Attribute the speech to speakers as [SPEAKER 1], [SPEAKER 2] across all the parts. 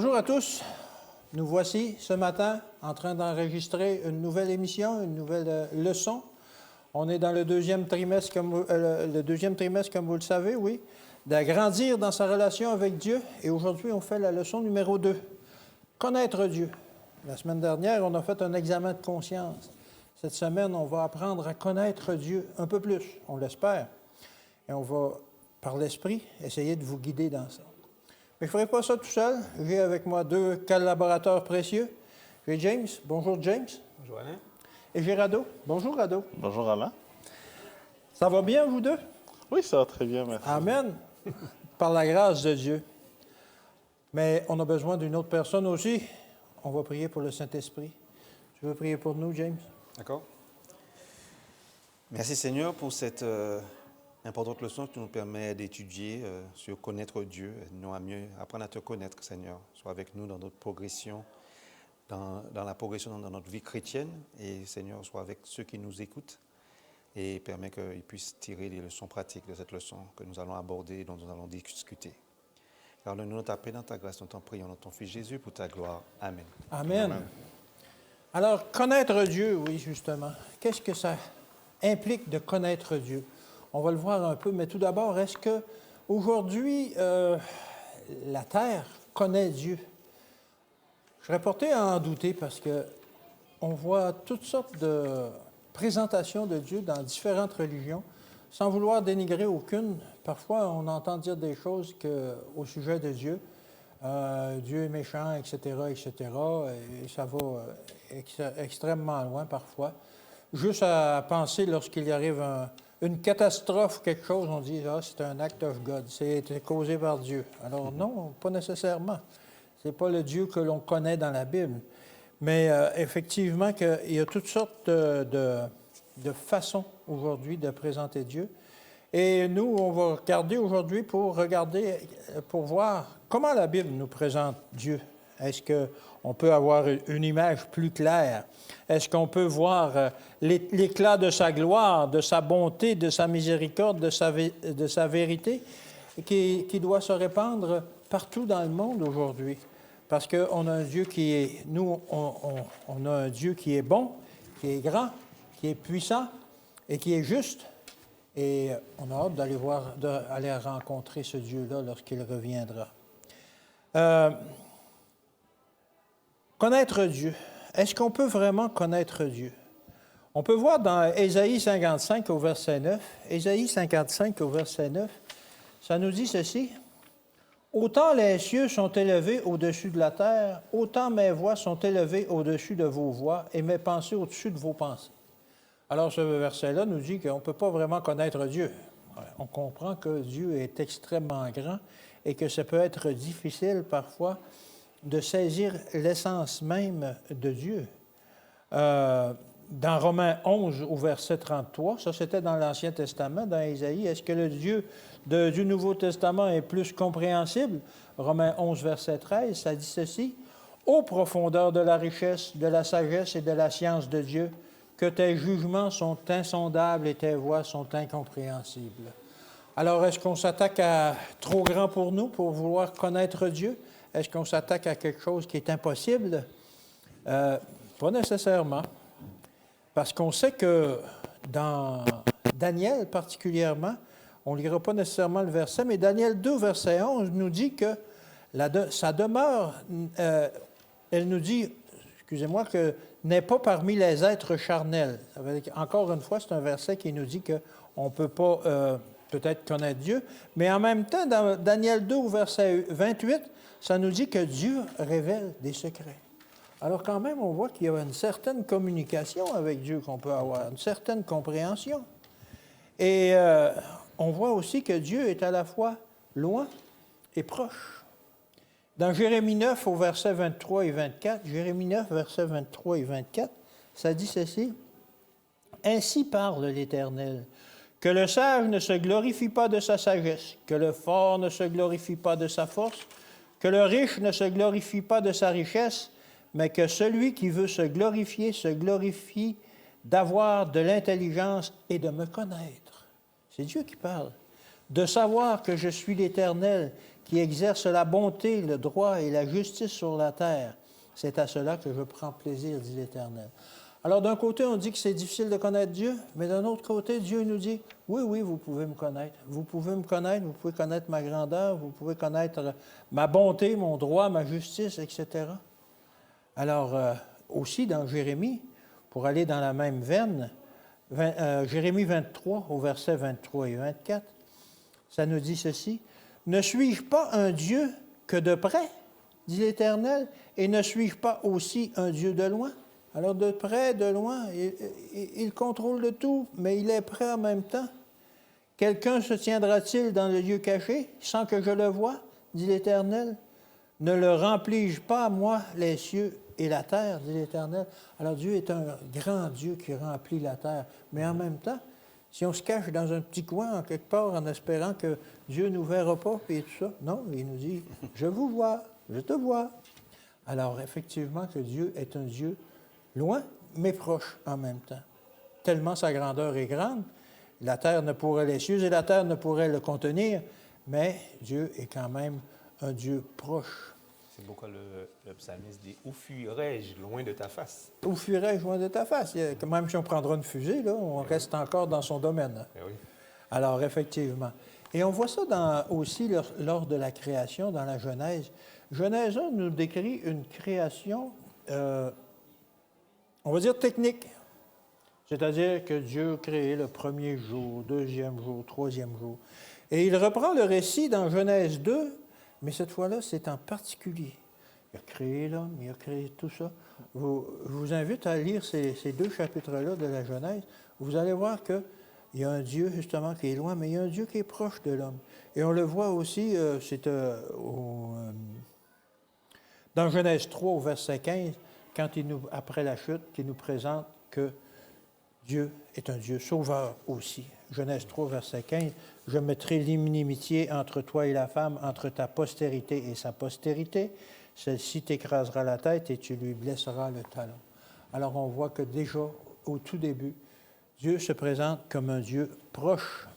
[SPEAKER 1] Bonjour à tous. Nous voici ce matin en train d'enregistrer une nouvelle émission, une nouvelle leçon. On est dans le deuxième trimestre, comme vous le savez, oui, d'agrandir dans sa relation avec Dieu. Et aujourd'hui, on fait la leçon numéro 2, connaître Dieu. La semaine dernière, on a fait un examen de conscience. Cette semaine, on va apprendre à connaître Dieu un peu plus, on l'espère. Et on va, par l'Esprit, essayer de vous guider dans ça. Mais je ne ferai pas ça tout seul. J'ai avec moi deux collaborateurs précieux. J'ai James. Bonjour, James.
[SPEAKER 2] Bonjour, Alain.
[SPEAKER 1] Et j'ai Rado. Bonjour, Rado.
[SPEAKER 3] Bonjour Alain.
[SPEAKER 1] Ça va bien, vous deux?
[SPEAKER 3] Oui, ça va très bien, merci.
[SPEAKER 1] Amen. Par la grâce de Dieu. Mais on a besoin d'une autre personne aussi. On va prier pour le Saint-Esprit. Tu veux prier pour nous, James?
[SPEAKER 2] D'accord. Merci Seigneur pour cette importante leçon qui nous permet d'étudier sur connaître Dieu, nous à mieux apprendre à te connaître, Seigneur. Sois avec nous dans notre progression, dans la progression dans notre vie chrétienne. Et Seigneur, sois avec ceux qui nous écoutent et permet qu'ils puissent tirer des leçons pratiques de cette leçon que nous allons aborder et dont nous allons discuter. Alors, nous t'appelons dans ta grâce, nous t'en prions dans ton Fils Jésus pour ta gloire. Amen.
[SPEAKER 1] Amen.
[SPEAKER 3] Amen.
[SPEAKER 1] Alors, connaître Dieu, oui, justement. Qu'est-ce que ça implique de connaître Dieu? On va le voir un peu, mais tout d'abord, est-ce qu'aujourd'hui, la Terre connaît Dieu? Je serais porté à en douter parce qu'on voit toutes sortes de présentations de Dieu dans différentes religions, sans vouloir dénigrer aucune. Parfois, on entend dire des choses au sujet de Dieu. Dieu est méchant, etc., etc., et ça va extrêmement loin parfois. Juste à penser lorsqu'il y arrive une catastrophe ou quelque chose, on dit « Ah, c'est un act of God, c'est causé par Dieu ». Alors non, pas nécessairement. Ce n'est pas le Dieu que l'on connaît dans la Bible. Mais effectivement, il y a toutes sortes de façons aujourd'hui de présenter Dieu. Et nous, on va regarder aujourd'hui pour voir comment la Bible nous présente Dieu. Est-ce qu'on peut avoir une image plus claire? Est-ce qu'on peut voir l'éclat de sa gloire, de sa bonté, de sa miséricorde, de sa vérité qui doit se répandre partout dans le monde aujourd'hui? Parce qu'on a un Dieu qui est... Nous, on a un Dieu qui est bon, qui est grand, qui est puissant et qui est juste. Et on a hâte d'aller rencontrer ce Dieu-là lorsqu'il reviendra. Connaître Dieu. Est-ce qu'on peut vraiment connaître Dieu? On peut voir dans Ésaïe 55 au verset 9. Ésaïe 55 au verset 9, ça nous dit ceci. « Autant les cieux sont élevés au-dessus de la terre, autant mes voix sont élevées au-dessus de vos voix et mes pensées au-dessus de vos pensées. » Alors, ce verset-là nous dit qu'on ne peut pas vraiment connaître Dieu. On comprend que Dieu est extrêmement grand et que ça peut être difficile parfois de saisir l'essence même de Dieu. Dans Romains 11 au verset 33, ça c'était dans l'Ancien Testament, dans Ésaïe, est-ce que le Dieu du Nouveau Testament est plus compréhensible? Romains 11 verset 13, ça dit ceci. « Ô profondeur de la richesse, de la sagesse et de la science de Dieu, que tes jugements sont insondables et tes voies sont incompréhensibles. » Alors, est-ce qu'on s'attaque à trop grand pour nous pour vouloir connaître Dieu? Est-ce qu'on s'attaque à quelque chose qui est impossible? Pas nécessairement. Parce qu'on sait que dans Daniel particulièrement, on ne lira pas nécessairement le verset, mais Daniel 2, verset 11, nous dit que sa demeure, elle nous dit, excusez-moi, que n'est pas parmi les êtres charnels. Ça veut dire, encore une fois, c'est un verset qui nous dit qu'on ne peut pas peut-être connaître Dieu, mais en même temps, dans Daniel 2, verset 28, ça nous dit que Dieu révèle des secrets. Alors quand même, on voit qu'il y a une certaine communication avec Dieu qu'on peut avoir, une certaine compréhension. Et on voit aussi que Dieu est à la fois loin et proche. Dans Jérémie 9, au verset 23 et 24, Jérémie 9, versets 23 et 24, ça dit ceci. « Ainsi parle l'Éternel, que le sage ne se glorifie pas de sa sagesse, que le fort ne se glorifie pas de sa force, que le riche ne se glorifie pas de sa richesse, mais que celui qui veut se glorifie d'avoir de l'intelligence et de me connaître. » C'est Dieu qui parle. « De savoir que je suis l'Éternel, qui exerce la bonté, le droit et la justice sur la terre. C'est à cela que je prends plaisir, dit l'Éternel. Alors, d'un côté, on dit que c'est difficile de connaître Dieu, mais d'un autre côté, Dieu nous dit, oui, oui, vous pouvez me connaître. Vous pouvez me connaître, vous pouvez connaître ma grandeur, vous pouvez connaître ma bonté, mon droit, ma justice, etc. Alors, aussi dans Jérémie, pour aller dans la même veine, Jérémie 23, au verset 23 et 24, ça nous dit ceci. « Ne suis-je pas un Dieu que de près, dit l'Éternel, et ne suis-je pas aussi un Dieu de loin? » Alors, de près, de loin, il contrôle le tout, mais il est près en même temps. « Quelqu'un se tiendra-t-il dans le lieu caché, sans que je le voie, dit l'Éternel? Ne le remplis-je pas, moi, les cieux et la terre, dit l'Éternel. » Alors, Dieu est un grand Dieu qui remplit la terre. Mais en même temps, si on se cache dans un petit coin, en quelque part, en espérant que Dieu ne nous verra pas, et tout ça, non, il nous dit, je vous vois, je te vois. Alors, effectivement, que Dieu est un Dieu loin, mais proche en même temps. Tellement sa grandeur est grande, la terre ne pourrait, les cieux et la terre ne pourraient le contenir, mais Dieu est quand même un Dieu proche.
[SPEAKER 3] C'est pourquoi le psalmiste dit « Où fuirais-je loin de ta face? »
[SPEAKER 1] Où fuirais-je loin de ta face? Même si on prendra une fusée, là, on reste encore dans son domaine.
[SPEAKER 3] Oui.
[SPEAKER 1] Alors, effectivement. Et on voit ça aussi lors de la création, dans la Genèse. Genèse 1 nous décrit une création, on va dire technique. C'est-à-dire que Dieu a créé le premier jour, deuxième jour, troisième jour. Et il reprend le récit dans Genèse 2, mais cette fois-là, c'est en particulier. Il a créé l'homme, il a créé tout ça. Je vous invite à lire ces deux chapitres-là de la Genèse. Vous allez voir qu'il y a un Dieu, justement, qui est loin, mais il y a un Dieu qui est proche de l'homme. Et on le voit aussi, dans Genèse 3, au verset 15, quand après la chute, il nous présente que Dieu est un Dieu sauveur aussi. Genèse 3, verset 15, « Je mettrai l'inimitié entre toi et la femme, entre ta postérité et sa postérité. Celle-ci t'écrasera la tête et tu lui blesseras le talon. » Alors on voit que déjà, au tout début, Dieu se présente comme un Dieu proche.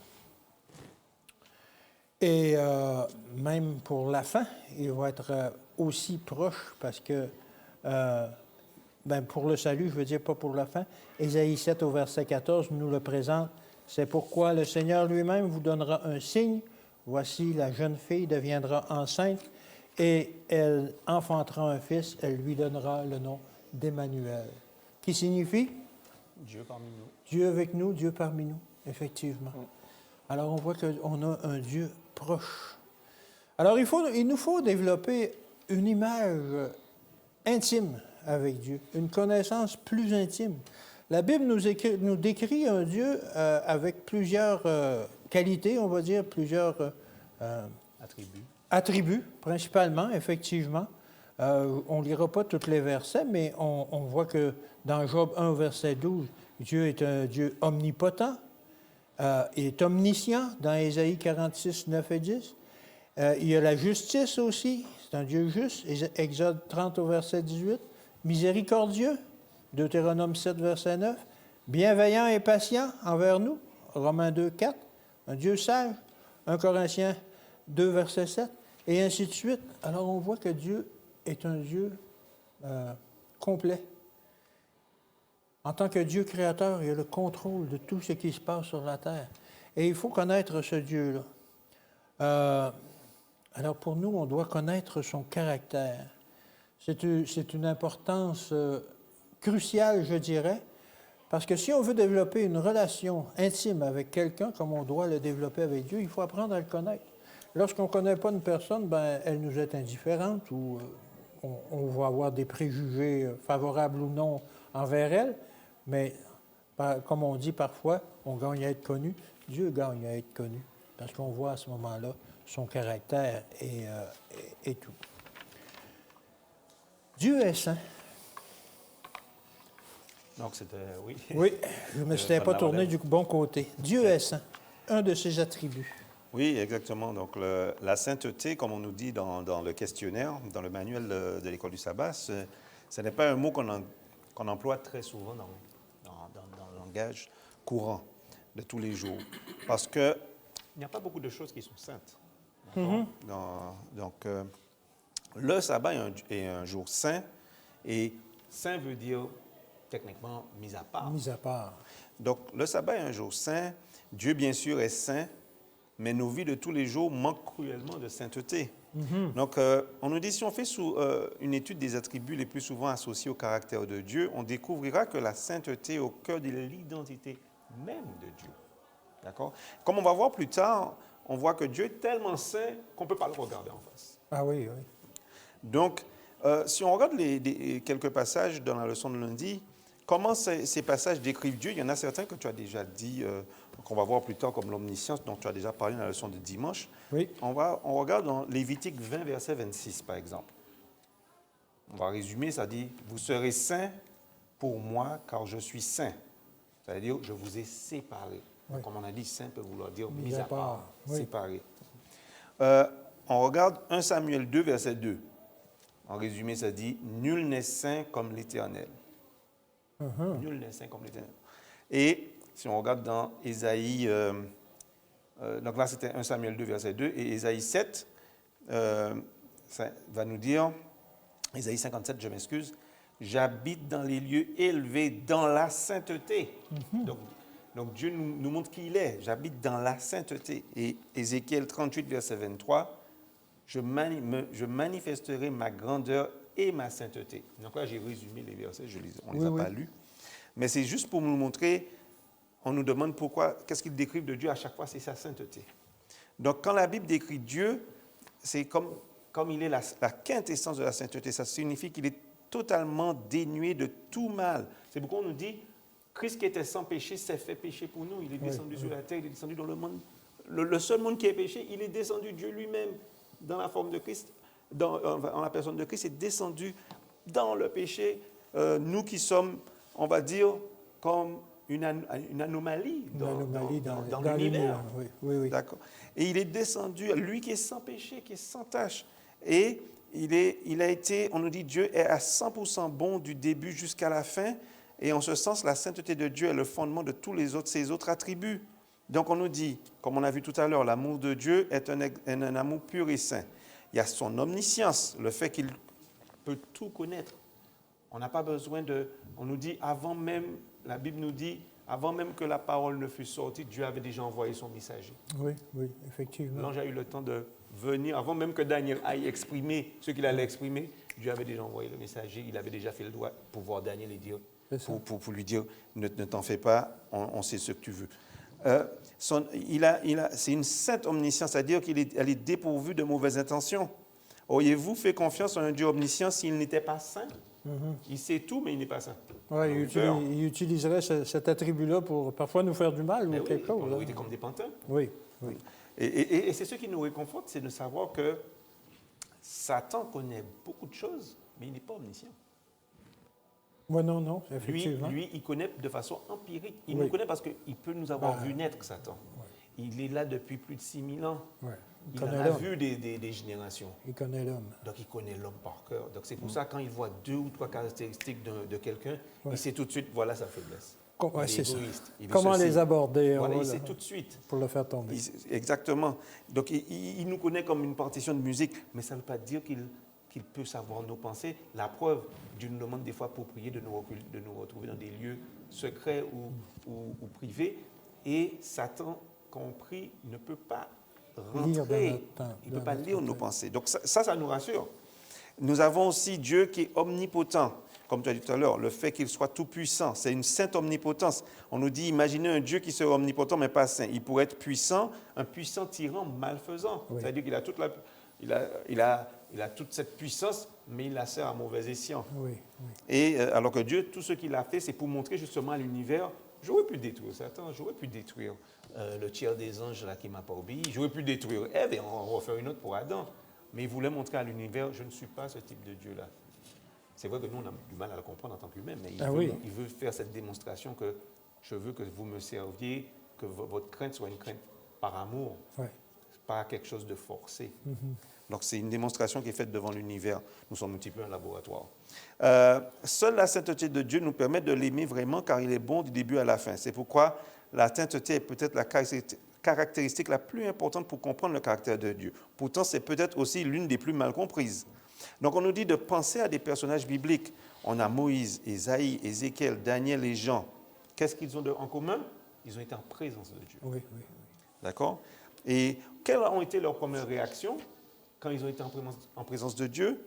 [SPEAKER 1] Et même pour la fin, il va être aussi proche parce que, pour le salut, je veux dire pas pour la fin, Ésaïe 7 au verset 14 nous le présente. « C'est pourquoi le Seigneur lui-même vous donnera un signe. Voici, la jeune fille deviendra enceinte et elle enfantera un fils. Elle lui donnera le nom d'Emmanuel. » Qui signifie?
[SPEAKER 3] Dieu parmi nous.
[SPEAKER 1] Dieu avec nous, Dieu parmi nous, effectivement. Alors, on voit qu'on a un Dieu proche. Alors, il nous faut développer une image intime avec Dieu, une connaissance plus intime. La Bible nous décrit un Dieu avec plusieurs qualités, on va dire, plusieurs attributs, principalement, effectivement. On ne lira pas tous les versets, mais on voit que dans Job 1, verset 12, Dieu est un Dieu omnipotent, il est omniscient dans Ésaïe 46, 9 et 10. Il y a la justice aussi, c'est un Dieu juste, Exode 30 au verset 18. Miséricordieux, Deutéronome 7, verset 9. Bienveillant et patient envers nous, Romains 2, 4. Un Dieu sage, 1 Corinthiens 2, verset 7. Et ainsi de suite. Alors on voit que Dieu est un Dieu complet. En tant que Dieu créateur, il a le contrôle de tout ce qui se passe sur la terre. Et il faut connaître ce Dieu-là. Alors pour nous, on doit connaître son caractère. C'est une importance cruciale, je dirais, parce que si on veut développer une relation intime avec quelqu'un, comme on doit le développer avec Dieu, il faut apprendre à le connaître. Lorsqu'on ne connaît pas une personne, elle nous est indifférente ou on va avoir des préjugés favorables ou non envers elle, mais comme on dit parfois, on gagne à être connu. Dieu gagne à être connu, parce qu'on voit à ce moment-là son caractère et tout. Dieu est saint.
[SPEAKER 3] Donc, c'était, oui.
[SPEAKER 1] Oui, je ne me suis pas tourné du bon côté. Dieu est saint, un de ses attributs.
[SPEAKER 2] Oui, exactement. Donc, la sainteté, comme on nous dit dans le questionnaire, dans le manuel de l'École du sabbat, ce n'est pas un mot qu'on emploie très souvent dans le langage courant de tous les jours. Parce qu'il n'y a pas beaucoup de choses qui sont saintes. Donc, le sabbat est un jour saint,
[SPEAKER 3] Et saint veut dire techniquement mis à part.
[SPEAKER 1] Mis à part.
[SPEAKER 2] donc le sabbat est un jour saint. Dieu, bien sûr, est saint, mais nos vies de tous les jours manquent cruellement de sainteté. Donc, on nous dit, si on fait une étude des attributs les plus souvent associés au caractère de Dieu, on découvrira que la sainteté est au cœur de l'identité même de Dieu. D'accord? Comme on va voir plus tard, on voit que Dieu est tellement saint qu'on ne peut pas le regarder en face.
[SPEAKER 1] Ah oui, oui.
[SPEAKER 2] Donc, si on regarde quelques passages dans la leçon de lundi, comment ces passages décrivent Dieu? Il y en a certains que tu as déjà dit, qu'on va voir plus tard, comme l'omniscience, dont tu as déjà parlé dans la leçon de dimanche.
[SPEAKER 1] Oui.
[SPEAKER 2] On regarde dans Lévitique 20, verset 26, par exemple. On va résumer, ça dit « Vous serez saints pour moi, car je suis saint. » C'est-à-dire, je vous ai séparés.
[SPEAKER 1] Oui.
[SPEAKER 2] Comme on a dit, saint peut vouloir dire
[SPEAKER 1] Mis
[SPEAKER 2] mis
[SPEAKER 1] à
[SPEAKER 2] à part,
[SPEAKER 1] part, oui.
[SPEAKER 2] séparé. On regarde 1 Samuel 2, verset 2. En résumé, ça dit « Nul n'est saint comme l'Éternel. » Nul n'est saint comme l'Éternel. Et si on regarde dans Ésaïe, donc là c'était 1 Samuel 2, verset 2, et Ésaïe 7, ça va nous dire, Ésaïe 57, je m'excuse, « J'habite dans les lieux élevés, dans la sainteté. Donc Dieu nous montre qui il est. « J'habite dans la sainteté. » Et Ézéchiel 38, verset 23, je manifesterai ma grandeur et ma sainteté. Donc là, j'ai résumé les versets, on ne les a pas lus. Mais c'est juste pour nous montrer, on nous demande pourquoi, qu'est-ce qu'ils décrivent de Dieu à chaque fois, c'est sa sainteté. Donc quand la Bible décrit Dieu, c'est comme il est la quintessence de la sainteté. Ça signifie qu'il est totalement dénué de tout mal. C'est pourquoi on nous dit, Christ qui était sans péché s'est fait péché pour nous. Il est descendu sur la terre, il est descendu dans le monde. Le seul monde qui est péché, il est descendu, Dieu lui-même, dans la forme de Christ, en la personne de Christ, est descendu dans le péché. Nous qui sommes, on va dire, comme une anomalie dans l'univers.
[SPEAKER 1] Oui.
[SPEAKER 2] D'accord. Et il est descendu, lui qui est sans péché, qui est sans tache. Et il a été, on nous dit, Dieu est à 100% bon du début jusqu'à la fin. Et en ce sens, la sainteté de Dieu est le fondement de tous ses autres attributs. Donc on nous dit, comme on a vu tout à l'heure, l'amour de Dieu est un amour pur et saint. Il y a son omniscience, le fait qu'il peut tout connaître. On n'a pas besoin de... On nous dit, avant même, la Bible nous dit, avant même que la parole ne fût sortie, Dieu avait déjà envoyé son messager.
[SPEAKER 1] Oui, effectivement.
[SPEAKER 2] L'ange a eu le temps de venir, avant même que Daniel aille exprimer ce qu'il allait exprimer, Dieu avait déjà envoyé le messager, il avait déjà fait le droit pour voir Daniel et dire, pour lui dire, ne t'en fais pas, on sait ce que tu veux. C'est une sainte omniscience, c'est-à-dire qu'elle est dépourvue de mauvaises intentions. Auriez-vous fait confiance en un Dieu omniscient s'il n'était pas saint? Il sait tout, mais il n'est pas saint.
[SPEAKER 1] Oui, il utiliserait cet attribut-là pour parfois nous faire du mal ou quelque chose.
[SPEAKER 2] Pour nous aider comme des pantins.
[SPEAKER 1] Oui.
[SPEAKER 2] Et c'est ce qui nous réconforte, c'est de savoir que Satan connaît beaucoup de choses, mais il n'est pas omniscient.
[SPEAKER 1] Oui, non, effectivement.
[SPEAKER 2] Lui, il connaît de façon empirique. Il nous connaît parce qu'il peut nous avoir vu naître, Satan. Il est là depuis plus de 6000 ans. Il en a vu des générations.
[SPEAKER 1] Il connaît l'homme.
[SPEAKER 2] Donc, il connaît l'homme par cœur. Donc, c'est pour ça, quand il voit 2 ou 3 caractéristiques de quelqu'un, il sait tout de suite, voilà sa faiblesse.
[SPEAKER 1] C'est
[SPEAKER 2] égoïste.
[SPEAKER 1] Comment les aborder?
[SPEAKER 2] Voilà, il sait tout de suite.
[SPEAKER 1] Pour le faire tomber.
[SPEAKER 2] Exactement. Donc, il nous connaît comme une partition de musique, mais ça ne veut pas dire qu'il peut savoir nos pensées. La preuve, Dieu nous demande des fois pour prier de nous retrouver dans des lieux secrets ou privés. Et Satan, quand on prie, ne peut pas rentrer. Il ne peut pas lire nos pensées. Donc ça nous rassure. Nous avons aussi Dieu qui est omnipotent. Comme tu as dit tout à l'heure, le fait qu'il soit tout-puissant, c'est une sainte omnipotence. On nous dit, imaginez un Dieu qui serait omnipotent mais pas saint. Il pourrait être puissant, un puissant tyran malfaisant. C'est-à-dire qu'il a toute cette puissance, mais il la sert à mauvais escient. Et alors que Dieu, tout ce qu'il a fait, c'est pour montrer justement à l'univers, j'aurais pu détruire Satan, j'aurais pu détruire le tiers des anges là qui ne m'a pas obéi, j'aurais pu détruire Ève et en refaire une autre pour Adam. Mais il voulait montrer à l'univers, je ne suis pas ce type de Dieu-là. C'est vrai que nous, on a du mal à le comprendre en tant qu'humain, mais il veut faire cette démonstration que je veux que vous me serviez, que votre crainte soit une crainte par amour, pas quelque chose de forcé. Donc, c'est une démonstration qui est faite devant l'univers. Nous sommes un petit peu un laboratoire. Seule la sainteté de Dieu nous permet de l'aimer vraiment, car il est bon du début à la fin. C'est pourquoi la sainteté est peut-être la caractéristique la plus importante pour comprendre le caractère de Dieu. Pourtant, c'est peut-être aussi l'une des plus mal comprises. Donc, on nous dit de penser à des personnages bibliques. On a Moïse, Ésaïe, Ézéchiel, Daniel et Jean.
[SPEAKER 3] Qu'est-ce qu'ils ont en commun? Ils ont été en présence de Dieu.
[SPEAKER 1] Oui, oui.
[SPEAKER 2] D'accord? Et quelles ont été leurs premières réactions quand ils ont été en présence de Dieu?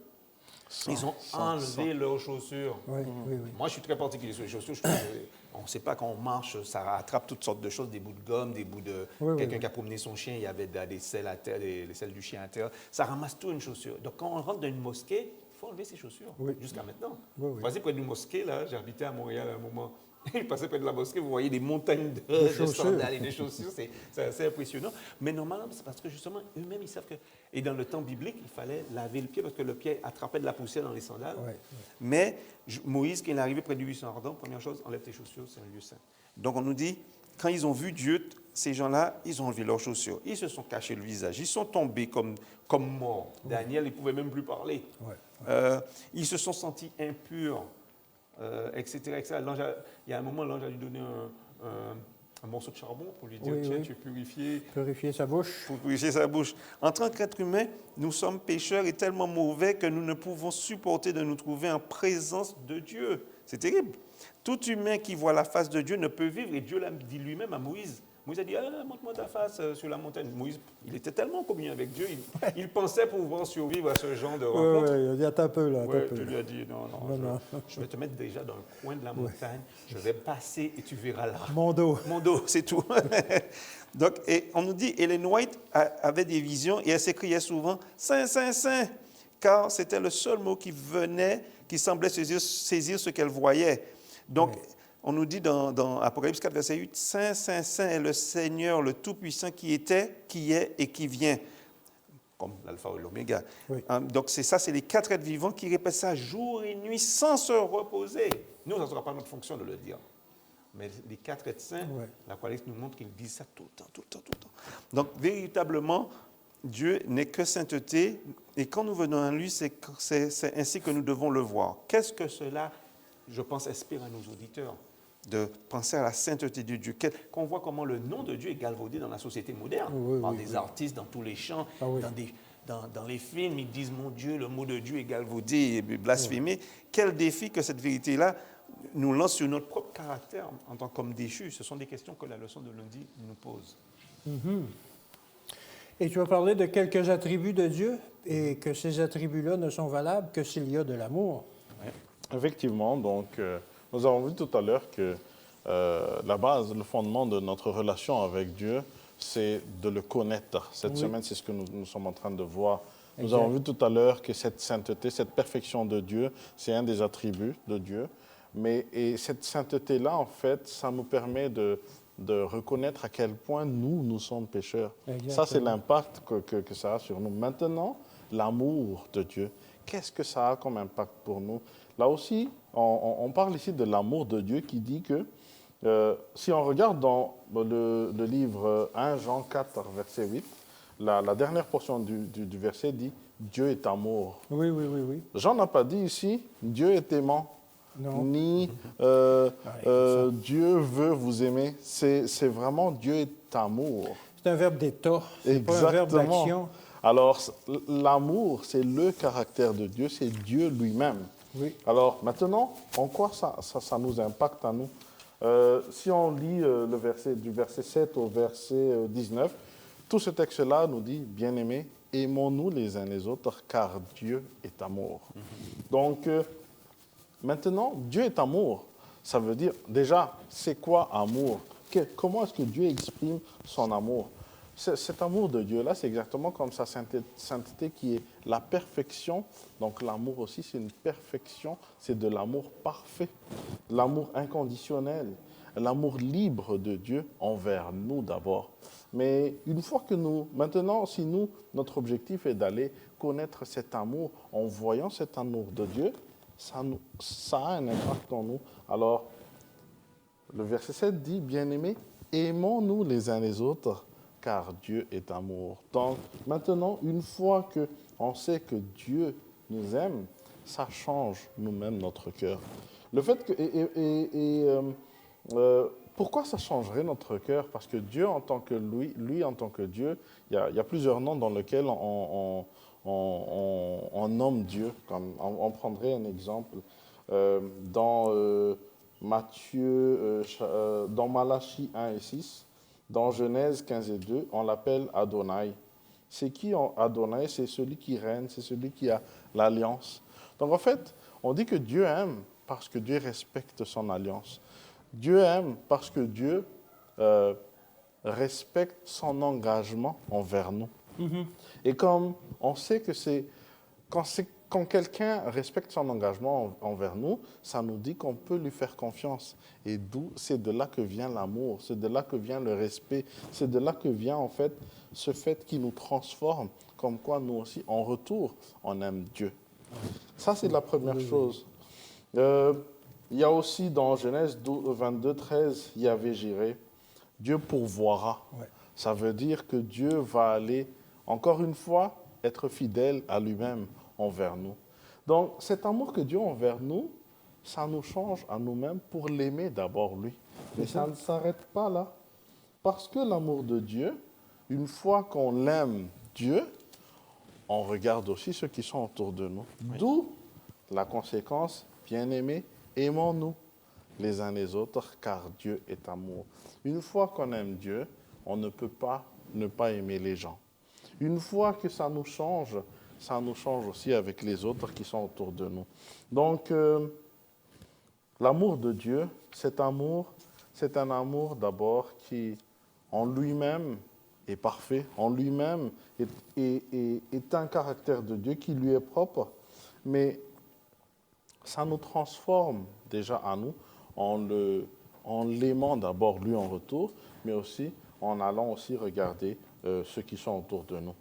[SPEAKER 2] Ils ont enlevé leurs chaussures.
[SPEAKER 1] Oui, oui, oui.
[SPEAKER 3] Moi, je suis très particulier sur les chaussures. On ne sait pas quand on marche, ça attrape toutes sortes de choses, des bouts de gomme, des bouts de...
[SPEAKER 1] Oui,
[SPEAKER 3] Quelqu'un
[SPEAKER 1] oui.
[SPEAKER 3] qui a promené son chien, il y avait des selles à terre, les selles du chien à terre. Ça ramasse tout une chaussure. Donc, quand on rentre dans une mosquée, il faut enlever ses chaussures,
[SPEAKER 1] Oui.
[SPEAKER 3] jusqu'à maintenant.
[SPEAKER 1] Oui, oui.
[SPEAKER 3] Vous passez près d'une mosquée, là, j'habitais à Montréal à un moment. Je passais près de la mosquée, vous voyez des montagnes de
[SPEAKER 1] chaussures.
[SPEAKER 3] sandales et de chaussures, c'est assez impressionnant. Mais normalement, c'est parce que justement, eux-mêmes, ils savent que... Et dans le temps biblique, il fallait laver le pied parce que le pied attrapait de la poussière dans les sandales.
[SPEAKER 1] Oui, oui.
[SPEAKER 2] Mais Moïse, quand il est arrivé près du buisson ardent, première chose, enlève tes chaussures, c'est un lieu saint. Donc on nous dit, quand ils ont vu Dieu, ces gens-là, ils ont enlevé leurs chaussures. Ils se sont cachés le visage. Ils sont tombés comme morts. Daniel, il ne pouvait même plus parler.
[SPEAKER 1] Oui.
[SPEAKER 2] Ils se sont sentis impurs, etc. etc. Il y a un moment, l'ange a lui donné un morceau de charbon pour lui dire,
[SPEAKER 1] Oui,
[SPEAKER 2] tiens,
[SPEAKER 1] oui.
[SPEAKER 2] tu es purifié.
[SPEAKER 1] Purifier sa bouche.
[SPEAKER 2] Pour purifier sa bouche. En tant qu'être humain, nous sommes pécheurs et tellement mauvais que nous ne pouvons supporter de nous trouver en présence de Dieu. C'est terrible. Tout humain qui voit la face de Dieu ne peut vivre. Et Dieu l'a dit lui-même à Moïse. Moïse a dit, montre-moi ta face sur la montagne. Moïse, il était tellement en communion avec Dieu, il pensait pouvoir survivre à ce genre de rencontre.
[SPEAKER 1] Oui, oui, il y a un peu là.
[SPEAKER 2] Ouais, Dieu lui a dit, non,
[SPEAKER 1] Non.
[SPEAKER 2] je vais te mettre déjà dans le coin de la montagne, je vais passer et tu verras là.
[SPEAKER 1] Mon dos.
[SPEAKER 2] Mon dos, c'est tout. Donc, et on nous dit, Ellen White avait des visions et elle s'écriait souvent « Saint, Saint, Saint », car c'était le seul mot qui venait, qui semblait saisir ce qu'elle voyait. Donc, on nous dit dans Apocalypse 4, verset 8, « Saint, Saint, Saint est le Seigneur, le Tout-Puissant qui était, qui est et qui vient ». Comme l'alpha et l'oméga.
[SPEAKER 1] Oui.
[SPEAKER 2] Donc, c'est ça, c'est les 4 êtres vivants qui répètent ça jour et nuit sans se reposer. Nous, ça ne sera pas notre fonction de le dire. Mais les 4 êtres saints, l'Apocalypse nous montre qu'ils disent ça tout le temps, tout le temps, tout le temps. Donc, véritablement, Dieu n'est que sainteté. Et quand nous venons à lui, c'est ainsi que nous devons le voir. Qu'est-ce que cela, je pense, inspire à nos auditeurs? De penser à la sainteté de Dieu. Qu'on voit comment le nom de Dieu est galvaudé dans la société moderne, par des artistes dans tous les champs, dans les films, ils disent « Mon Dieu, le mot de Dieu est galvaudé et blasphémé ». Quel défi que cette vérité-là nous lance sur notre propre caractère en tant qu'homme déchu. Ce sont des questions que la leçon de lundi nous pose.
[SPEAKER 1] Et tu as parlé de quelques attributs de Dieu et que ces attributs-là ne sont valables que s'il y a de l'amour.
[SPEAKER 4] Effectivement, donc nous avons vu tout à l'heure que la base, le fondement de notre relation avec Dieu, c'est de le connaître. Cette semaine, c'est ce que nous sommes en train de voir. Nous avons vu tout à l'heure que cette sainteté, cette perfection de Dieu, c'est un des attributs de Dieu. Et cette sainteté-là, en fait, ça nous permet de reconnaître à quel point nous sommes pécheurs. Exactement. Ça, c'est l'impact que ça a sur nous. Maintenant, l'amour de Dieu, qu'est-ce que ça a comme impact pour nous? Là aussi, on parle ici de l'amour de Dieu qui dit que, si on regarde dans le livre 1 Jean 4, verset 8, la dernière portion du verset dit « Dieu est amour ».
[SPEAKER 1] Oui, oui, oui, oui.
[SPEAKER 4] Jean n'a pas dit ici « Dieu est aimant ».
[SPEAKER 1] Non.
[SPEAKER 4] Ni Dieu veut vous aimer. C'est vraiment Dieu est amour.
[SPEAKER 1] C'est un verbe d'état, c'est pas un verbe d'action.
[SPEAKER 4] Alors, l'amour, c'est le caractère de Dieu, c'est Dieu lui-même.
[SPEAKER 1] Oui.
[SPEAKER 4] Alors, maintenant, en quoi ça nous impacte à nous? Si on lit le verset, du verset 7 au verset 19, tout ce texte-là nous dit, bien-aimés, aimons-nous les uns les autres, car Dieu est amour. Donc, maintenant, Dieu est amour. Ça veut dire, déjà, c'est quoi amour? Comment est-ce que Dieu exprime son amour? Cet amour de Dieu-là, c'est exactement comme sa sainteté qui est la perfection. Donc l'amour aussi, c'est une perfection, c'est de l'amour parfait, l'amour inconditionnel, l'amour libre de Dieu envers nous d'abord. Mais une fois que maintenant, si notre objectif est d'aller connaître cet amour, en voyant cet amour de Dieu, ça a un impact en nous. Alors, le verset 7 dit, bien-aimés, aimons-nous les uns les autres, car Dieu est amour. Donc, maintenant, une fois qu'on sait que Dieu nous aime, ça change nous-mêmes notre cœur. Le fait que, pourquoi ça changerait notre cœur? Parce que Dieu, en tant que lui en tant que Dieu, il y a plusieurs noms dans lesquels on nomme Dieu. Comme, on prendrait un exemple dans dans Malachie 1 et 6, dans Genèse 15 et 2, on l'appelle Adonai. C'est qui Adonai? C'est celui qui règne, c'est celui qui a l'alliance. Donc en fait, on dit que Dieu aime parce que Dieu respecte son alliance. Dieu aime parce que Dieu respecte son engagement envers nous. Et comme on sait que quand quelqu'un respecte son engagement envers nous, ça nous dit qu'on peut lui faire confiance. Et c'est de là que vient l'amour, c'est de là que vient le respect, c'est de là que vient en fait ce fait qui nous transforme, comme quoi nous aussi, en retour, on aime Dieu. Ça, c'est la première chose. Il y a aussi dans Genèse 22, 13, Yahvé Jireh, Dieu pourvoira.
[SPEAKER 1] Ouais.
[SPEAKER 4] Ça veut dire que Dieu va aller, encore une fois, être fidèle à lui-même envers nous. Donc, cet amour que Dieu a envers nous, ça nous change à nous-mêmes pour l'aimer d'abord lui. Mais ça ne s'arrête pas là. Parce que l'amour de Dieu, une fois qu'on l'aime Dieu, on regarde aussi ceux qui sont autour de nous. Oui. D'où la conséquence, bien-aimés, aimons-nous les uns les autres, car Dieu est amour. Une fois qu'on aime Dieu, on ne peut pas ne pas aimer les gens. Une fois que ça nous change aussi avec les autres qui sont autour de nous. Donc, l'amour de Dieu, c'est un amour d'abord qui, en lui-même, est parfait, en lui-même est un caractère de Dieu qui lui est propre, mais ça nous transforme déjà à nous en l'aimant d'abord lui en retour, mais aussi en allant aussi regarder ceux qui sont autour de nous.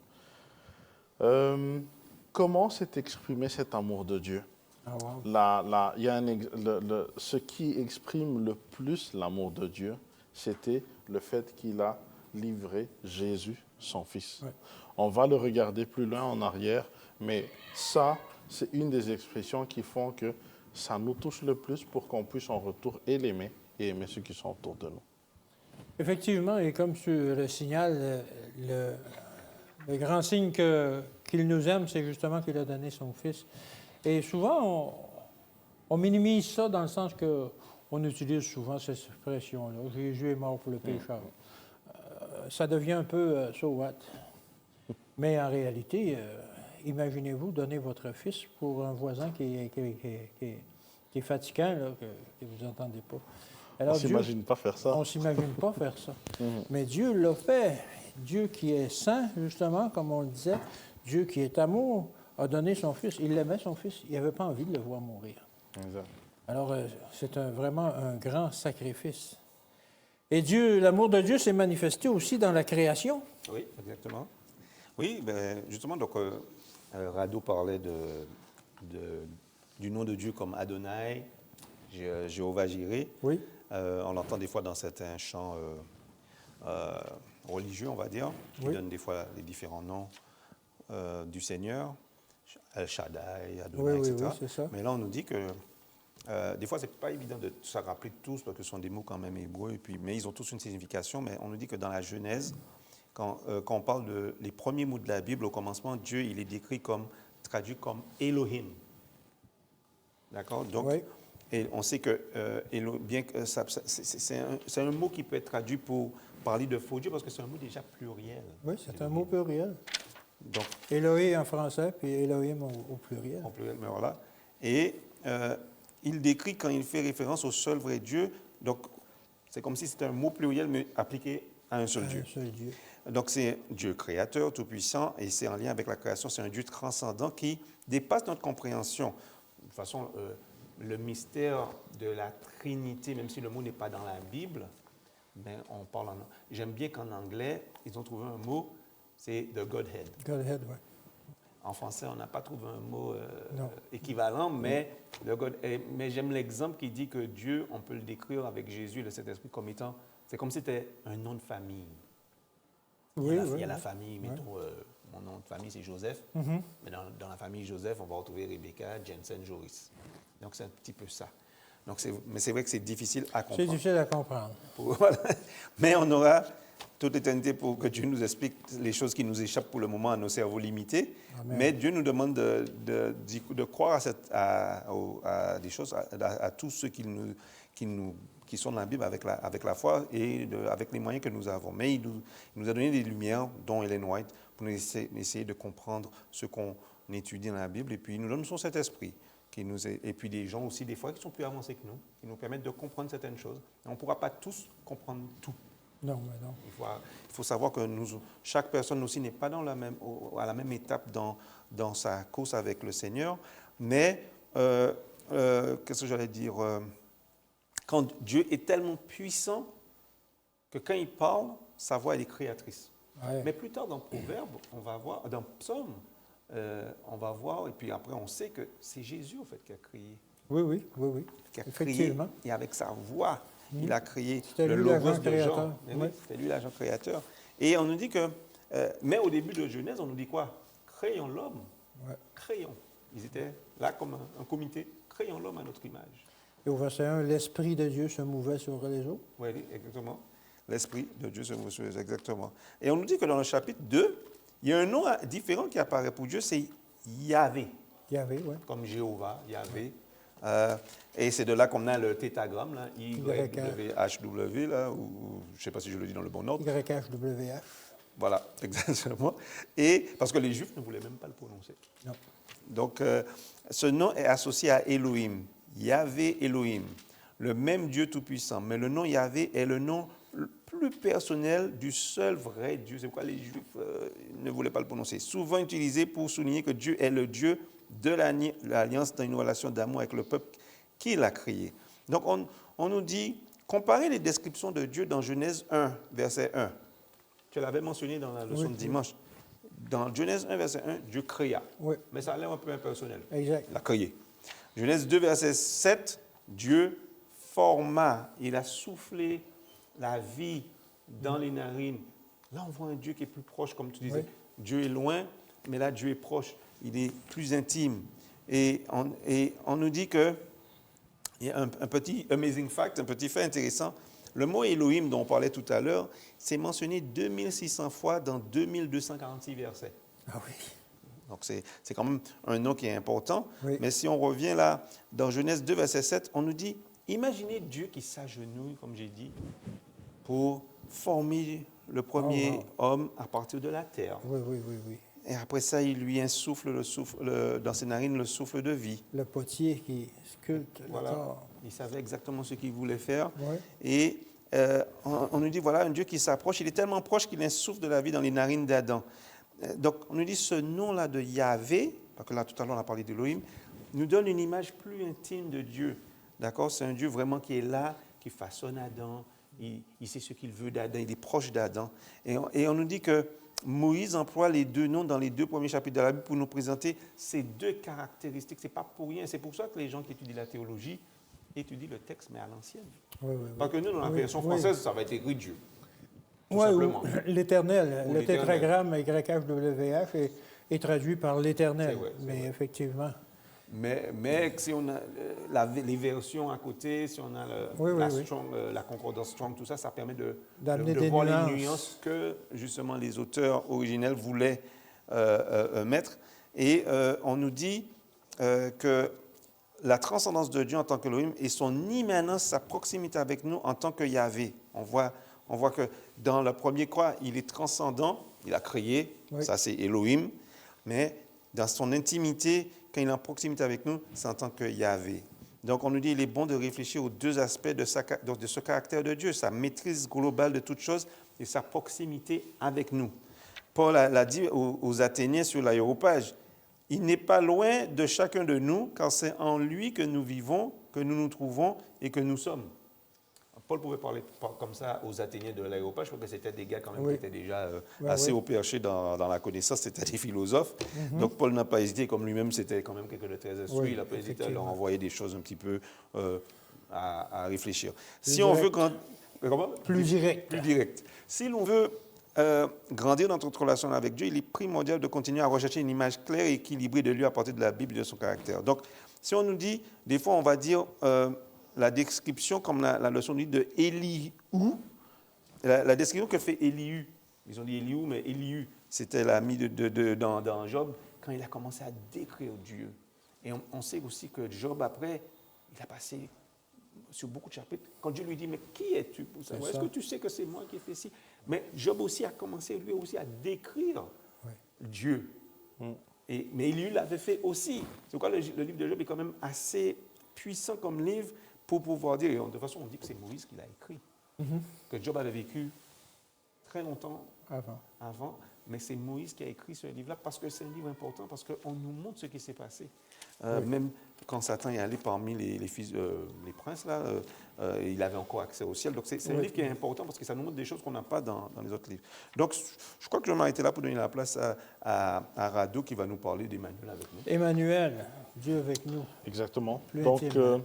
[SPEAKER 4] Comment s'est exprimé cet amour de Dieu?
[SPEAKER 1] Ah, wow.
[SPEAKER 4] Il y a ce qui exprime le plus l'amour de Dieu, c'était le fait qu'il a livré Jésus, son Fils. Ouais. On va le regarder plus loin en arrière, mais ça, c'est une des expressions qui font que ça nous touche le plus pour qu'on puisse en retour et l'aimer et aimer ceux qui sont autour de nous.
[SPEAKER 1] Effectivement, et comme tu le signales, le grand signe qu'il nous aime, c'est justement qu'il a donné son Fils. Et souvent, on minimise ça dans le sens qu'on utilise souvent cette expression-là. Jésus est mort pour le pécheur. Ça devient un peu so what? Mais en réalité, imaginez-vous donner votre fils pour un voisin qui est fatigant, là, que vous n'entendez pas. Alors,
[SPEAKER 4] on ne s'imagine pas faire ça.
[SPEAKER 1] On ne s'imagine pas faire ça. Mais Dieu l'a fait. Dieu qui est saint, justement, comme on le disait, Dieu qui est amour, a donné son Fils. Il aimait son Fils. Il n'avait pas envie de le voir mourir.
[SPEAKER 4] Exact.
[SPEAKER 1] Alors, c'est vraiment un grand sacrifice. Et Dieu, l'amour de Dieu s'est manifesté aussi dans la création.
[SPEAKER 2] Oui, exactement. Oui, ben, justement, donc, Rado parlait du nom de Dieu comme Adonai, Jéhovah Jireh.
[SPEAKER 1] Oui.
[SPEAKER 2] On l'entend des fois dans certains chants religieux, on va dire, qui donnent des fois les différents noms du Seigneur, El Shaddai, Adonai, etc.
[SPEAKER 1] Oui, c'est ça.
[SPEAKER 2] Mais là, on nous dit que des fois, ce n'est pas évident de se rappeler tous, parce que ce sont des mots quand même hébreux, mais ils ont tous une signification. Mais on nous dit que dans la Genèse, quand on parle les premiers mots de la Bible, au commencement, Dieu, il est décrit traduit comme Elohim. D'accord? Donc, oui. Et on sait que, bien que c'est un mot qui peut être traduit pour parler de faux Dieu, parce que c'est un mot déjà pluriel.
[SPEAKER 1] Oui, c'est un mot pluriel.
[SPEAKER 2] Donc,
[SPEAKER 1] Elohim en français, puis Elohim au pluriel.
[SPEAKER 2] Au pluriel, mais voilà. Et il décrit quand il fait référence au seul vrai Dieu, donc c'est comme si c'était un mot pluriel, mais appliqué à un seul Dieu.
[SPEAKER 1] Un seul Dieu.
[SPEAKER 2] Donc c'est Dieu créateur, tout-puissant, et c'est en lien avec la création, c'est un Dieu transcendant qui dépasse notre compréhension. De toute façon, le mystère de la Trinité, même si le mot n'est pas dans la Bible, ben, on parle en... J'aime bien qu'en anglais, ils ont trouvé un mot, c'est the Godhead.
[SPEAKER 1] Godhead, oui.
[SPEAKER 2] En français, on n'a pas trouvé un mot équivalent, mais j'aime l'exemple qui dit que Dieu, on peut le décrire avec Jésus, le Saint-Esprit, comme étant, c'est comme si c'était un nom de famille.
[SPEAKER 1] Oui,
[SPEAKER 2] il y a la famille, mettons, mon nom de famille, c'est Joseph, mais dans la famille Joseph, on va retrouver Rebecca, Jensen, Joris. Donc, c'est un petit peu ça. Donc mais c'est vrai que c'est difficile à
[SPEAKER 1] C'est
[SPEAKER 2] comprendre.
[SPEAKER 1] difficile à comprendre.
[SPEAKER 2] Voilà. Mais on aura toute l'éternité pour que Dieu nous explique les choses qui nous échappent pour le moment à nos cerveaux limités.
[SPEAKER 1] Amen.
[SPEAKER 2] Mais Dieu nous demande de croire à des choses, à tous ceux qui sont dans la Bible avec la foi et avec les moyens que nous avons. Mais il nous a donné des lumières, dont Ellen White, pour nous essayer de comprendre ce qu'on étudie dans la Bible. Et puis il nous donne son Saint-Esprit. Et puis des gens aussi, des fois, qui sont plus avancés que nous, qui nous permettent de comprendre certaines choses. Et on ne pourra pas tous comprendre tout.
[SPEAKER 1] Non, mais non.
[SPEAKER 2] Il faut savoir que chaque personne aussi n'est pas à la même étape dans sa course avec le Seigneur. Mais, qu'est-ce que j'allais dire quand Dieu est tellement puissant que quand il parle, sa voix elle est créatrice.
[SPEAKER 1] Ouais.
[SPEAKER 2] Mais plus tard dans Proverbes, on va voir, dans Psaume, on va voir, et puis après on sait que c'est Jésus en fait qui a créé.
[SPEAKER 1] Oui.
[SPEAKER 2] Qui a
[SPEAKER 1] Effectivement.
[SPEAKER 2] créé, et avec sa voix, il a créé
[SPEAKER 1] C'était
[SPEAKER 2] le
[SPEAKER 1] lui
[SPEAKER 2] logos
[SPEAKER 1] l'agent
[SPEAKER 2] de
[SPEAKER 1] créateur.
[SPEAKER 2] Jean. Mais oui,
[SPEAKER 1] Oui.
[SPEAKER 2] c'était lui l'agent créateur. Et on nous dit que, mais au début de Genèse, on nous dit quoi? Créons l'homme.
[SPEAKER 1] Ouais.
[SPEAKER 2] Créons. Ils étaient là comme un comité. Créons l'homme à notre image.
[SPEAKER 1] Et au verset 1, l'Esprit de Dieu se mouvait sur les eaux.
[SPEAKER 2] Oui, exactement. L'Esprit de Dieu se mouvait sur les eaux, exactement. Et on nous dit que dans le chapitre 2, il y a un nom différent qui apparaît pour Dieu, c'est Yahvé.
[SPEAKER 1] Yahvé, oui.
[SPEAKER 2] Comme Jéhovah, Yahvé. Et c'est de là qu'on a le tétragramme, là, YWHW, là, ou je ne sais pas si je le dis dans le bon ordre.
[SPEAKER 1] YHWH.
[SPEAKER 2] Voilà, exactement. Et parce que les Juifs ne voulaient même pas le prononcer.
[SPEAKER 1] Non.
[SPEAKER 2] Donc, ce nom est associé à Elohim, Yahvé Elohim, le même Dieu tout-puissant. Mais le nom Yahvé est le nom le plus personnel du seul vrai Dieu. C'est pourquoi les Juifs ne voulaient pas le prononcer. Souvent utilisé pour souligner que Dieu est le Dieu de l'alliance dans une relation d'amour avec le peuple qu'il a créé. Donc, on nous dit, comparez les descriptions de Dieu dans Genèse 1, verset 1. Tu l'avais mentionné dans la leçon de dimanche. Dans Genèse 1, verset 1, Dieu créa.
[SPEAKER 1] Oui.
[SPEAKER 2] Mais ça a l'air un peu impersonnel.
[SPEAKER 1] Exact.
[SPEAKER 2] Il a créé. Genèse 2, verset 7, Dieu forma. Il a soufflé la vie dans les narines. Là, on voit un Dieu qui est plus proche, comme tu disais.
[SPEAKER 1] Oui.
[SPEAKER 2] Dieu est loin, mais là, Dieu est proche. Il est plus intime. Et on nous dit que, il y a un petit amazing fact, un petit fait intéressant. Le mot Elohim dont on parlait tout à l'heure, c'est mentionné 2600 fois dans 2246 versets.
[SPEAKER 1] Ah oui.
[SPEAKER 2] Donc, c'est quand même un nom qui est important.
[SPEAKER 1] Oui.
[SPEAKER 2] Mais si on revient là, dans Genèse 2, verset 7, on nous dit, imaginez Dieu qui s'agenouille, comme j'ai dit, pour former le premier homme à partir de la terre.
[SPEAKER 1] Oui.
[SPEAKER 2] Et après ça, il lui insuffle dans ses narines le souffle de vie.
[SPEAKER 1] Le potier qui sculpte le
[SPEAKER 2] Voilà.
[SPEAKER 1] corps.
[SPEAKER 2] Il savait exactement ce qu'il voulait faire.
[SPEAKER 1] Oui.
[SPEAKER 2] Et on nous dit, voilà, un Dieu qui s'approche, il est tellement proche qu'il insuffle de la vie dans les narines d'Adam. Donc, on nous dit ce nom-là de Yahvé, parce que là, tout à l'heure, on a parlé d'Elohim, nous donne une image plus intime de Dieu. D'accord? C'est un Dieu vraiment qui est là, qui façonne Adam, il sait ce qu'il veut d'Adam, il est proche d'Adam. Et on nous dit que Moïse emploie les deux noms dans les 2 premiers chapitres de la Bible pour nous présenter ces 2 caractéristiques. Ce n'est pas pour rien. C'est pour ça que les gens qui étudient la théologie étudient le texte, mais à l'ancienne.
[SPEAKER 1] Oui.
[SPEAKER 2] Parce que nous, dans la version française, ça va être écrit Dieu. Tout
[SPEAKER 1] Oui,
[SPEAKER 2] simplement.
[SPEAKER 1] l'Éternel.
[SPEAKER 2] Ou
[SPEAKER 1] Le
[SPEAKER 2] l'Éternel.
[SPEAKER 1] tétragramme YHWH est traduit par l'Éternel.
[SPEAKER 2] C'est vrai, c'est
[SPEAKER 1] Mais
[SPEAKER 2] vrai.
[SPEAKER 1] effectivement.
[SPEAKER 2] Mais si on a les versions à côté, si on a la concordance Strong, tout ça, ça permet de
[SPEAKER 1] D'amener des
[SPEAKER 2] voir
[SPEAKER 1] nuances.
[SPEAKER 2] les nuances que justement les auteurs originels voulaient mettre. Et on nous dit que la transcendance de Dieu en tant qu'Elohim et son immanence, sa proximité avec nous en tant que Yahvé. On voit que dans le premier croix, il est transcendant, il a créé, ça c'est Elohim, mais dans son intimité, quand il est en proximité avec nous, c'est en tant que Yahvé. Donc on nous dit qu'il est bon de réfléchir aux 2 aspects de ce caractère de Dieu, sa maîtrise globale de toutes choses et sa proximité avec nous. Paul l'a dit aux Athéniens sur l'aéropage, il n'est pas loin de chacun de nous, car c'est en lui que nous vivons, que nous nous trouvons et que nous sommes. Paul pouvait parler comme ça aux Athéniens de l'aéropage. Je crois que c'était des gars quand même qui étaient déjà assez haut perchés dans la connaissance. C'était des philosophes. Donc Paul n'a pas hésité, comme lui-même c'était quand même quelqu'un de très instruit. Il n'a pas hésité à leur envoyer des choses un petit peu à réfléchir. Si on veut...
[SPEAKER 1] Plus direct.
[SPEAKER 2] Plus direct. Si l'on veut grandir dans notre relation avec Dieu, il est primordial de continuer à rechercher une image claire et équilibrée de lui à partir de la Bible et de son caractère. Donc, si on nous dit, des fois on va dire...
[SPEAKER 3] la description, comme la leçon dit, de Élihu, la description que fait Élihu, ils ont dit Élihu, mais Élihu, c'était l'ami dans Job, quand il a commencé à décrire Dieu. Et on sait aussi que Job, après, il a passé sur beaucoup de chapitres, quand Dieu lui dit, mais qui es-tu pour savoir? Est-ce que tu sais que c'est moi qui ai fait ci? Mais Job aussi a commencé, lui aussi, à décrire Dieu. Mais Élihu l'avait fait aussi. C'est pourquoi le livre de Job est quand même assez puissant comme livre pour pouvoir dire, et de toute façon, on dit que c'est Moïse qui l'a écrit, que Job avait vécu très longtemps avant, mais c'est Moïse qui a écrit ce livre-là parce que c'est un livre important, parce qu'on nous montre ce qui s'est passé. Même quand Satan est allé parmi les fils, les princes, là, il avait encore accès au ciel. Donc c'est un livre qui est important parce que ça nous montre des choses qu'on n'a pas dans les autres livres. Donc je crois que je vais m'arrêter là pour donner la place à Rado qui va nous parler d'Emmanuel avec nous.
[SPEAKER 1] Emmanuel, Dieu avec nous.
[SPEAKER 4] Exactement.
[SPEAKER 1] Plus
[SPEAKER 4] Donc,
[SPEAKER 1] intime.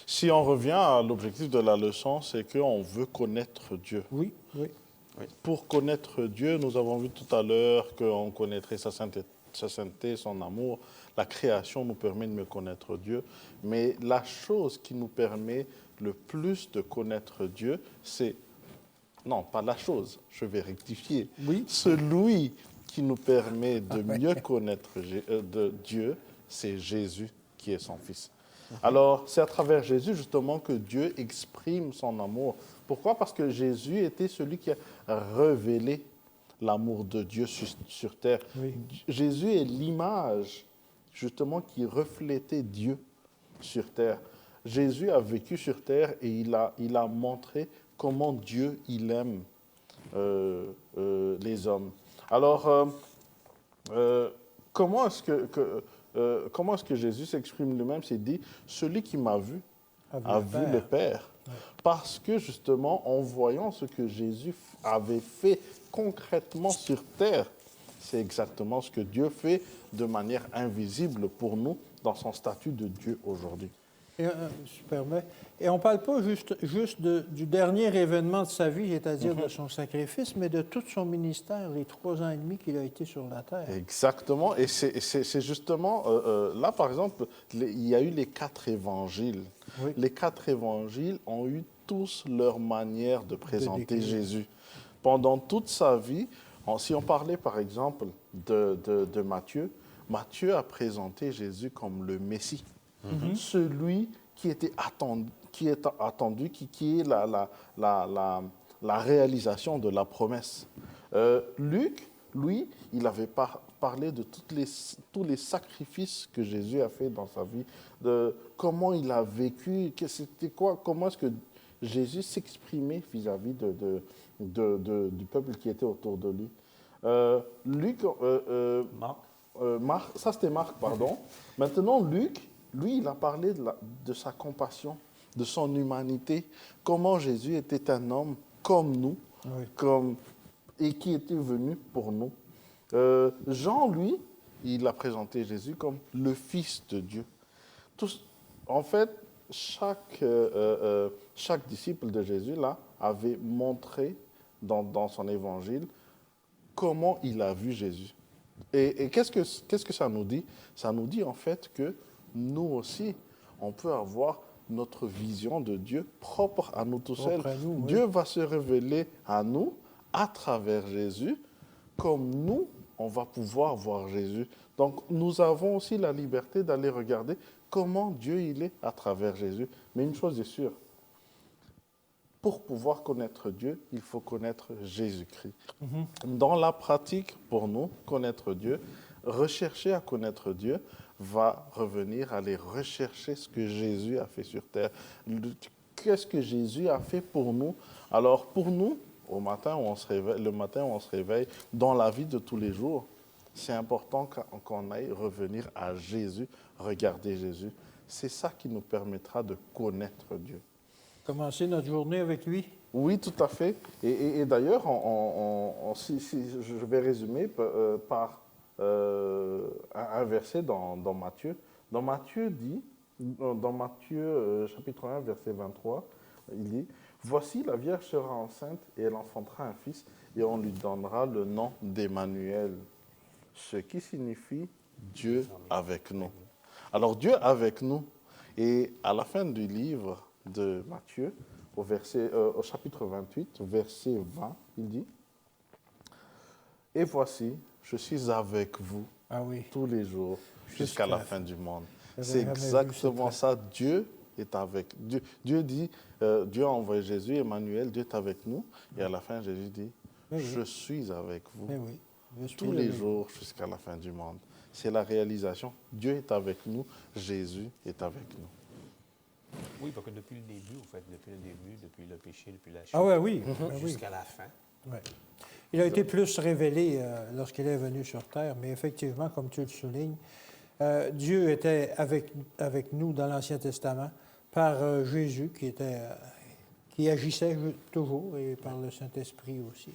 [SPEAKER 4] si on revient à l'objectif de la leçon, c'est qu'on veut connaître Dieu.
[SPEAKER 1] Oui, oui.
[SPEAKER 4] Pour connaître Dieu, nous avons vu tout à l'heure qu'on connaîtrait sa sainteté, son amour. La création nous permet de mieux connaître Dieu. Mais la chose qui nous permet le plus de connaître Dieu, c'est... Non, pas la chose, je vais rectifier.
[SPEAKER 1] Oui.
[SPEAKER 4] Celui qui nous permet de mieux connaître de Dieu, c'est Jésus qui est son Fils. Alors, c'est à travers Jésus, justement, que Dieu exprime son amour. Pourquoi? Parce que Jésus était celui qui a révélé l'amour de Dieu sur terre.
[SPEAKER 1] Oui.
[SPEAKER 4] Jésus est l'image, justement, qui reflétait Dieu sur terre. Jésus a vécu sur terre et il a montré comment Dieu, il aime les hommes. Alors, comment est-ce que Jésus s'exprime lui-même? C'est dit, celui qui m'a vu a vu le Père. Parce que justement, en voyant ce que Jésus avait fait concrètement sur terre, c'est exactement ce que Dieu fait de manière invisible pour nous dans son statut de Dieu aujourd'hui.
[SPEAKER 1] Et, je permets. Et on ne parle pas juste du dernier événement de sa vie, c'est-à-dire de son sacrifice, mais de tout son ministère, les 3 ans et demi qu'il a été sur la terre.
[SPEAKER 4] Exactement. Et c'est justement, là par exemple, il y a eu les 4 évangiles.
[SPEAKER 1] Oui.
[SPEAKER 4] Les 4 évangiles ont eu tous leur manière de présenter Jésus. Pendant toute sa vie, si on parlait par exemple de Matthieu, Matthieu a présenté Jésus comme le Messie. Celui qui était attendu, qui est la réalisation de la promesse. Luc, lui, il avait parlé de tous les sacrifices que Jésus a fait dans sa vie, de comment il a vécu, c'était quoi, comment est-ce que Jésus s'exprimait vis-à-vis du peuple qui était autour de lui. Marc, ça c'était Marc, pardon. Maintenant, Luc, lui, il a parlé de sa compassion, de son humanité, comment Jésus était un homme comme nous, et qui était venu pour nous. Jean, lui, il a présenté Jésus comme le Fils de Dieu. En fait, chaque disciple de Jésus, là, avait montré dans son évangile comment il a vu Jésus. Et qu'est-ce que ça nous dit? Ça nous dit en fait que nous aussi, on peut avoir notre vision de Dieu propre à nous tout seuls. Dieu va se révéler à nous à travers Jésus, comme nous, on va pouvoir voir Jésus. Donc, nous avons aussi la liberté d'aller regarder comment Dieu il est à travers Jésus. Mais une chose est sûre, pour pouvoir connaître Dieu, il faut connaître Jésus-Christ. Dans la pratique, pour nous, connaître Dieu, rechercher à connaître Dieu, va revenir à aller rechercher ce que Jésus a fait sur terre. Qu'est-ce que Jésus a fait pour nous? Alors, pour nous, le matin où on se réveille, dans la vie de tous les jours, c'est important qu'on aille revenir à Jésus, regarder Jésus. C'est ça qui nous permettra de connaître Dieu.
[SPEAKER 1] Commencer notre journée avec lui?
[SPEAKER 4] Oui, tout à fait. Et d'ailleurs, si je vais résumer par un verset dans Matthieu. Dans Matthieu chapitre 1, verset 23, il dit « Voici, la Vierge sera enceinte et elle enfantera un fils et on lui donnera le nom d'Emmanuel, ce qui signifie Dieu avec nous. » Alors Dieu avec nous. Et à la fin du livre, de Matthieu, au chapitre 28, verset 20, il dit « Et voici, je suis avec vous
[SPEAKER 1] Ah oui.
[SPEAKER 4] tous les jours jusqu'à la fin du monde. »
[SPEAKER 1] J'avais
[SPEAKER 4] C'est
[SPEAKER 1] jamais vu
[SPEAKER 4] exactement
[SPEAKER 1] cette
[SPEAKER 4] ça. Dieu est avec. Dieu dit, Dieu a envoyé Jésus, Emmanuel, Dieu est avec nous. Et à la fin, Jésus dit,
[SPEAKER 1] Oui, oui.
[SPEAKER 4] je suis avec vous
[SPEAKER 1] Mais oui. Je suis
[SPEAKER 4] tous les
[SPEAKER 1] avec vous.
[SPEAKER 4] jours jusqu'à la fin du monde. C'est la réalisation. Dieu est avec nous, Jésus est avec nous.
[SPEAKER 2] Oui, parce que depuis le début, en fait, depuis le début, depuis le péché, depuis la chute,
[SPEAKER 1] Ah ouais, oui. Ben oui.
[SPEAKER 2] jusqu'à la fin.
[SPEAKER 1] Ouais. Il a été plus révélé lorsqu'il est venu sur Terre, mais effectivement, comme tu le soulignes, Dieu était avec nous dans l'Ancien Testament par Jésus qui agissait toujours et par le Saint-Esprit aussi.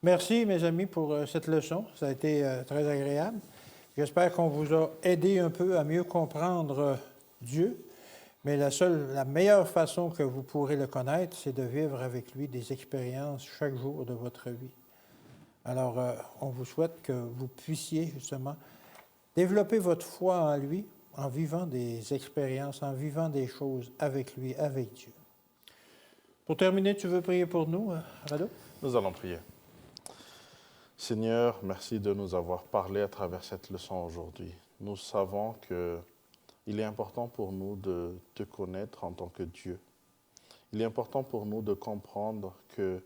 [SPEAKER 1] Merci, mes amis, pour cette leçon. Ça a été très agréable. J'espère qu'on vous a aidé un peu à mieux comprendre Dieu. Mais la meilleure façon que vous pourrez le connaître, c'est de vivre avec lui des expériences chaque jour de votre vie. Alors, on vous souhaite que vous puissiez justement développer votre foi en lui en vivant des expériences, en vivant des choses avec lui, avec Dieu. Pour terminer, tu veux prier pour nous, Rado?
[SPEAKER 4] Nous allons prier. Seigneur, merci de nous avoir parlé à travers cette leçon aujourd'hui. Nous savons qu'il est important pour nous de te connaître en tant que Dieu. Il est important pour nous de comprendre que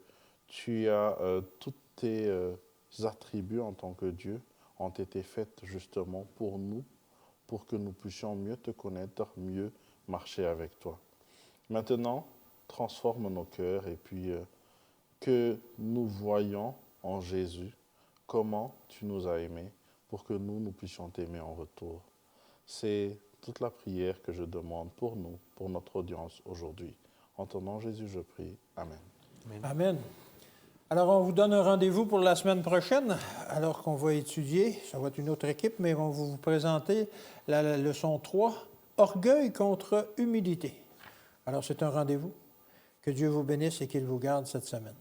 [SPEAKER 4] tu as tous tes attributs en tant que Dieu ont été faits justement pour nous, pour que nous puissions mieux te connaître, mieux marcher avec toi. Maintenant, transforme nos cœurs et puis que nous voyions en Jésus comment tu nous as aimés pour que nous puissions t'aimer en retour. C'est toute la prière que je demande pour nous, pour notre audience aujourd'hui. En ton nom, Jésus, je prie. Amen.
[SPEAKER 1] Amen. Alors, on vous donne un rendez-vous pour la semaine prochaine, alors qu'on va étudier, ça va être une autre équipe, mais on va vous présenter la leçon 3, Orgueil contre humilité. Alors, c'est un rendez-vous. Que Dieu vous bénisse et qu'il vous garde cette semaine.